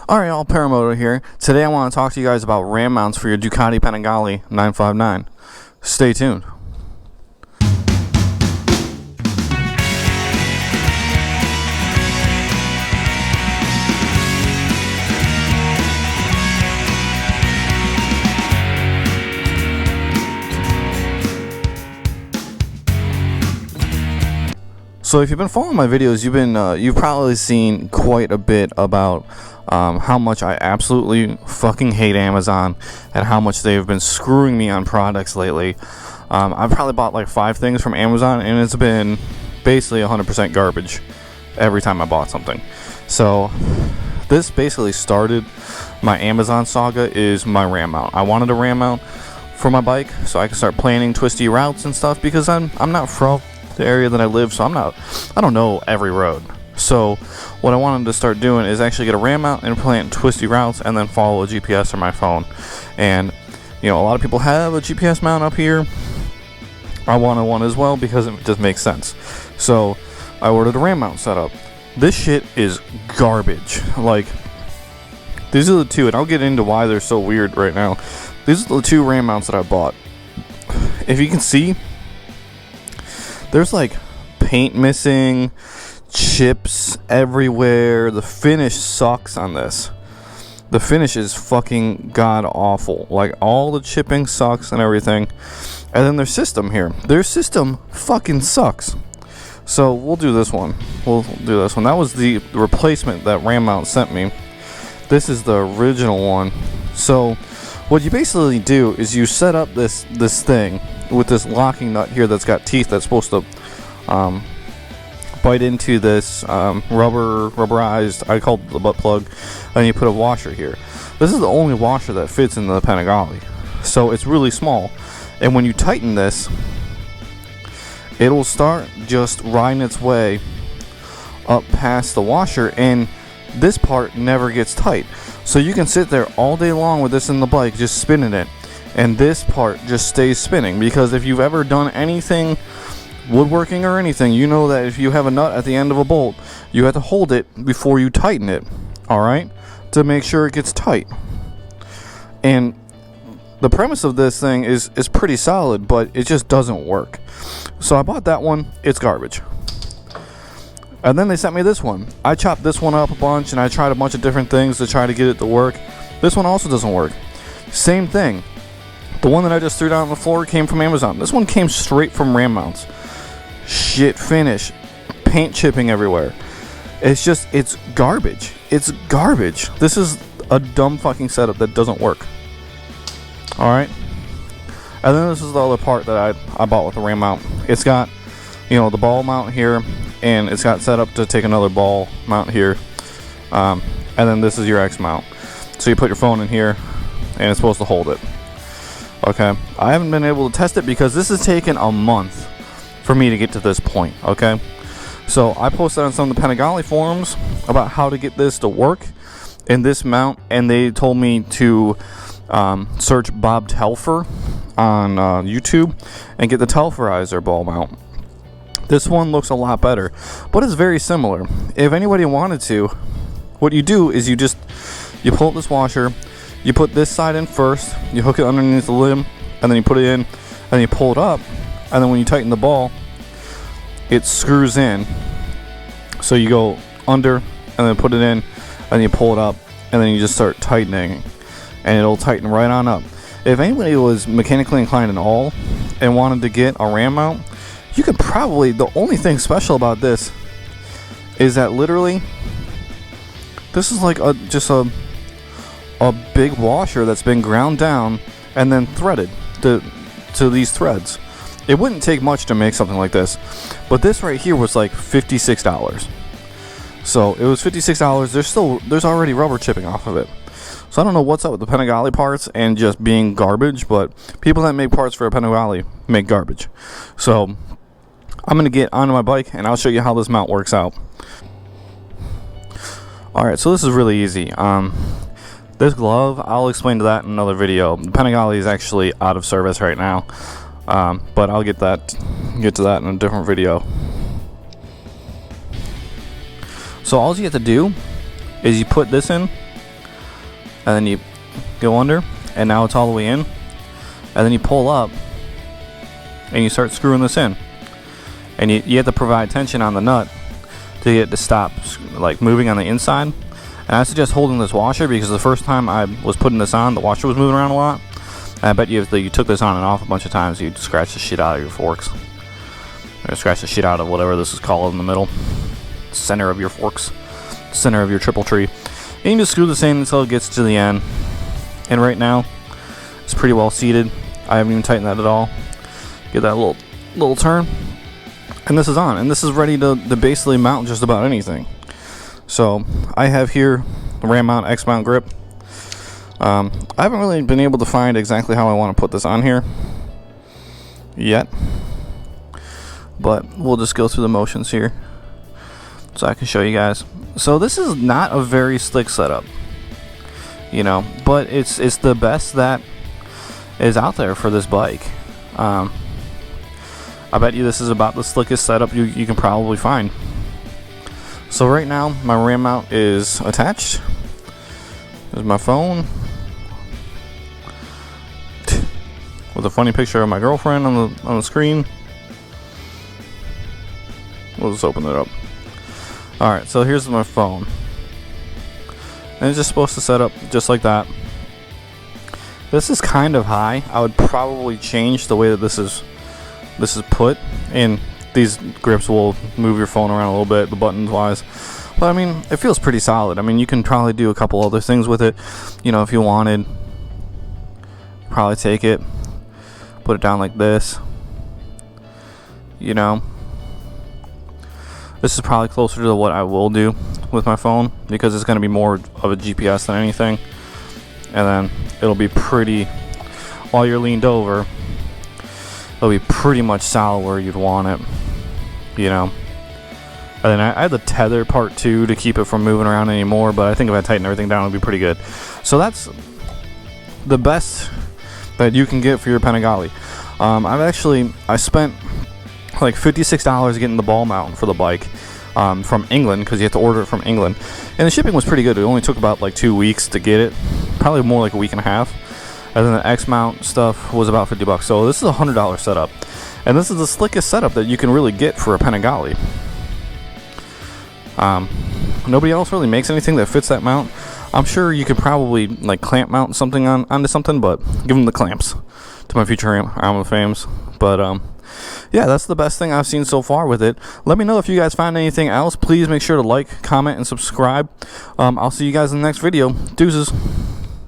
Alright, all Paramoto here. Today I want to talk to you guys about RAM mounts for your Ducati Panigale 959. Stay tuned. So if you've been following my videos, you've probably seen quite a bit about how much I absolutely fucking hate Amazon and how much they've been screwing me on products lately. I've probably bought like 5 things from Amazon, and it's been basically 100% garbage every time I bought something. So this basically started my Amazon saga. Is my RAM mount. I wanted a RAM mount for my bike so I can start planning twisty routes and stuff, because I'm not from the area that I live, so I don't know every road. So what I wanted to start doing is actually get a RAM mount and plant twisty routes, and then follow a GPS on my phone. And a lot of people have a GPS mount up here. I wanted one as well because it just makes sense. So I ordered a RAM mount setup. This shit is garbage. Like, these are the two, and I'll get into why they're so weird right now. These are the 2 RAM mounts that I bought. If you can see, there's like paint missing, chips everywhere. The finish sucks on this. The finish is fucking god awful. Like, all the chipping sucks and everything. And then their system here. Their system fucking sucks. So we'll do this one. That was the replacement that RAM mount sent me. This is the original one. So what you basically do is you set up this thing with this locking nut here that's got teeth that's supposed to bite into this rubberized, I call it the butt plug, and you put a washer here. This is the only washer that fits in the Panigale, so it's really small. And when you tighten this, it'll start just riding its way up past the washer, and this part never gets tight. So you can sit there all day long with this in the bike, just spinning it, and this part just stays spinning. Because if you've ever done anything woodworking or anything, you know that if you have a nut at the end of a bolt, you have to hold it before you tighten it, alright, to make sure it gets tight. And the premise of this thing is pretty solid, but it just doesn't work. So I bought that one. It's garbage. And then they sent me this one. I chopped this one up a bunch, and I tried a bunch of different things to try to get it to work. This one also doesn't work. Same thing. The one that I just threw down on the floor came from Amazon. This one came straight from RAM mounts. Shit finish. Paint chipping everywhere. It's garbage. It's garbage. This is a dumb fucking setup that doesn't work. Alright? And then this is the other part that I bought with the RAM mount. It's got, the ball mount here, and it's got set up to take another ball mount here. And then this is your X mount. So you put your phone in here, and it's supposed to hold it. Okay? I haven't been able to test it because this has taken a month for me to get to this point. Okay? So I posted on some of the Panigale forums about how to get this to work in this mount, and they told me to search Bob Telfer on YouTube and get the Telferizer ball mount. This one looks a lot better, but it's very similar. If anybody wanted to, what you do is you pull up this washer, you put this side in first, you hook it underneath the limb, and then you put it in, and you pull it up, and then when you tighten the ball, it screws in. So you go under, and then put it in, and you pull it up, and then you just start tightening, and it'll tighten right on up. If anybody was mechanically inclined at all and wanted to get a RAM mount, you could probably, the only thing special about this is that literally this is like just a big washer that's been ground down and then threaded to these threads. It wouldn't take much to make something like this, but this right here was like $56. So it was $56. There's already rubber chipping off of it. So I don't know what's up with the Panigale parts and just being garbage, but people that make parts for a Panigale make garbage. So I'm going to get onto my bike, and I'll show you how this mount works out. Alright, so this is really easy. This glove, I'll explain to that in another video. The Panigale is actually out of service right now, but I'll get to that in a different video. So all you have to do is you put this in, then you go under, and now it's all the way in, and then you pull up and you start screwing this in, and you have to provide tension on the nut to get it to stop like moving on the inside. And I suggest holding this washer, because the first time I was putting this on, the washer was moving around a lot. And I bet you if you took this on and off a bunch of times, you'd scratch the shit out of your forks, or scratch the shit out of whatever this is called in the middle, center of your forks, center of your triple tree. And you can just screw this in until it gets to the end. And right now it's pretty well seated. I haven't even tightened that at all. Get that little turn, and this is on, and this is ready to basically mount just about anything. So I have here the Ram mount X mount grip. I haven't really been able to find exactly how I want to put this on here yet, but we'll just go through the motions here so I can show you guys. So this is not a very slick setup, you know, but it's the best that is out there for this bike. I bet you this is about the slickest setup you can probably find. So right now my Ram mount is attached. There's my phone with a funny picture of my girlfriend on the screen. We'll just open it up. Alright, so here's my phone, and it's just supposed to set up just like that. This is kind of high. I would probably change the way that this is put, and these grips will move your phone around a little bit, the buttons wise, but I mean, it feels pretty solid. I mean, you can probably do a couple other things with it, you know, if you wanted. Probably take it, put it down like this, you know. This is probably closer to what I will do with my phone, because it's going to be more of a GPS than anything. And then it'll be pretty, while you're leaned over, it'll be pretty much solid where you'd want it, you know. And then I had the tether part too to keep it from moving around anymore, but I think if I tighten everything down, it'll be pretty good. So that's the best that you can get for your Panigale. I spent like $56 getting the ball mount for the bike from England, because you have to order it from England, and the shipping was pretty good. It only took about like 2 weeks to get it, probably more like a week and a half. And then the X mount stuff was about $50. So this is a $100 setup, and this is the slickest setup that you can really get for a Panigale. Nobody else really makes anything that fits that mount. I'm sure you could probably like clamp mount something onto something, but give them the clamps to my future Arm of Fames. But yeah, that's the best thing I've seen so far with it. Let me know if you guys find anything else. Please make sure to like, comment, and subscribe. I'll see you guys in the next video. Deuces.